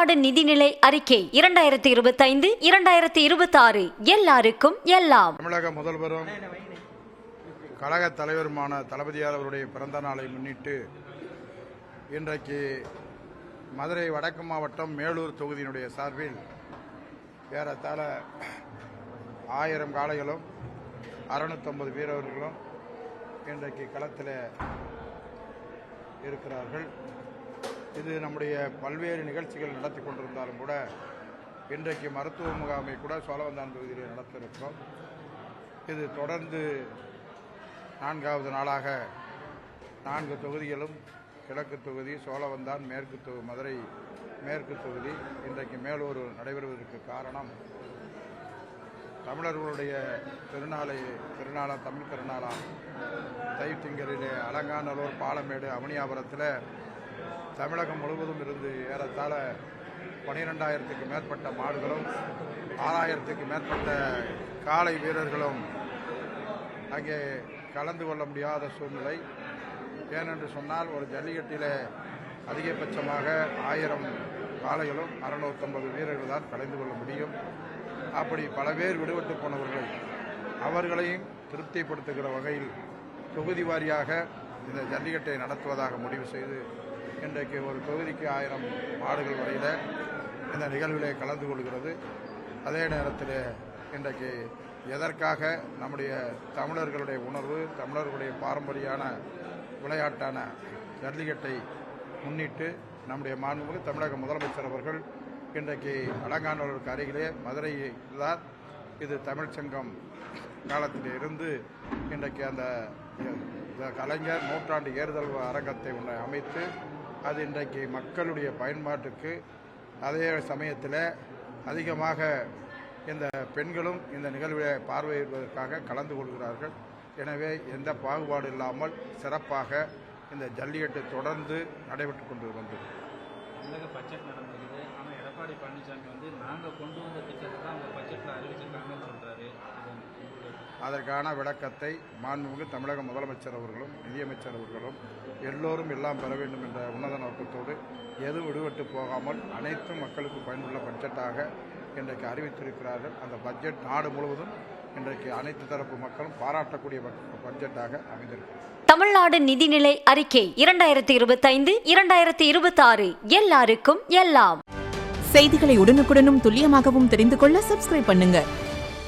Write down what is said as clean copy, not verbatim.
தமிழ்நாடு நிதிநிலை அறிக்கை 2025-2026 எல்லாருக்கும் எல்லாம். தமிழக முதல்வரும் கழக தலைவருமான தளபதியார் அவருடைய பிறந்த நாளை முன்னிட்டு இன்றைக்கு மதுரை வடக்கு மாவட்டம் மேலூர் தொகுதியினுடைய சார்பில் ஏறத்தாழ 1000 காளைகளும் 650 வீரர்களும் இன்றைக்கு களத்தில் இருக்கிறார்கள். இது நம்முடைய பல்வேறு நிகழ்ச்சிகள் நடத்தி கொண்டிருந்தாலும் கூட இன்றைக்கு மருத்துவ முகாமை கூட சோழவந்தான் தொகுதியில் நடத்திருக்கிறோம். இது தொடர்ந்து 4வது நாளாக 4 தொகுதிகளும் கிழக்கு தொகுதி, சோழவந்தான், மதுரை மேற்கு தொகுதி, இன்றைக்கு மேலூர் நடைபெறுவதற்கு காரணம் தமிழர்களுடைய திருநாளாம் தமிழ் திருநாளாம் தைத்திங்களிலே அலங்காநல்லூர், பாலமேடு, அவனியாபுரத்தில் தமிழகம் முழுவதும் இருந்து ஏறத்தாழ 12,000க்கு மேற்பட்ட மாடுகளும் 6,000க்கு மேற்பட்ட காளை வீரர்களும் அங்கே கலந்து கொள்ள முடியாத சூழ்நிலை. ஏனென்று சொன்னால் ஒரு ஜல்லிக்கட்டிலே அதிகபட்சமாக 1000 காளைகளும் 650 வீரர்கள் தான் கலந்து கொள்ள முடியும். அப்படி பல பேர் விடுபட்டு போனவர்கள் அவர்களையும் திருப்திப்படுத்துகிற வகையில் தொகுதி வாரியாக இந்த ஜல்லிக்கட்டை நடத்துவதாக முடிவு செய்து இன்றைக்கு ஒரு தொகுதிக்கு 1000 மாடுகள் வரையில் இந்த நிகழ்விலே கலந்து கொள்கிறது. அதே நேரத்தில் இன்றைக்கு எதற்காக நம்முடைய தமிழர்களுடைய உணர்வு, தமிழர்களுடைய பாரம்பரியான விளையாட்டான ஜல்லிக்கட்டை முன்னிட்டு நம்முடைய மாண்புமிகு தமிழக முதலமைச்சர் அவர்கள் இன்றைக்கு அலங்காநல்லூருக்கு அருகிலே மதுரையில் தான் இது தமிழ்ச்சங்கம் காலத்தில் இருந்து இன்றைக்கு அந்த கலைஞர் நூற்றாண்டு ஏறுதல் அரங்கத்தை ஒன்றை அமைத்து அது இன்றைக்கு மக்களுடைய பயன்பாட்டுக்கு, அதே சமயத்தில் அதிகமாக இந்த பெண்களும் இந்த நிகழ்வை பார்வையிடுவதற்காக கலந்து கொள்கிறார்கள். எனவே எந்த பாகுபாடு இல்லாமல் சிறப்பாக இந்த ஜல்லிக்கட்டு தொடர்ந்து நடைபெற்று கொண்டு வந்தது. தமிழக பட்ஜெட் நடந்திருக்குது. ஆனால் எடப்பாடி பழனிசாமி நாங்கள் கொண்டு வந்த திட்டத்தை தான் அவங்க பட்ஜெட்டில் அறிவிச்சிருக்காங்கன்னு சொல்கிறாரு. அதற்கான விளக்கத்தை மாண்புமிகு தமிழக முதலமைச்சர் அவர்களும் நிதியமைச்சர் அவர்களும் எல்லோரும் எல்லாம் பெற வேண்டும் என்ற உன்னத நோக்கத்தோடு எதுவும் விடுபட்டு போகாமல் அனைத்தும் மக்களுக்கு பயனுள்ள பட்ஜெட்டாக இன்றைக்கு அறிவித்திருக்கிறார்கள். அந்த பட்ஜெட் நாடு முழுவதும் இன்றைக்கு அனைத்து தரப்பு மக்களும் பாராட்டக்கூடிய பட்ஜெட்டாக அமைந்திருக்கிறது. தமிழ்நாடு நிதிநிலை அறிக்கை 2025-2026 எல்லாருக்கும் எல்லாம். செய்திகளை உடனுக்குடனும் துல்லியமாகவும் தெரிந்து கொள்ள சப்ஸ்கிரைப் பண்ணுங்க.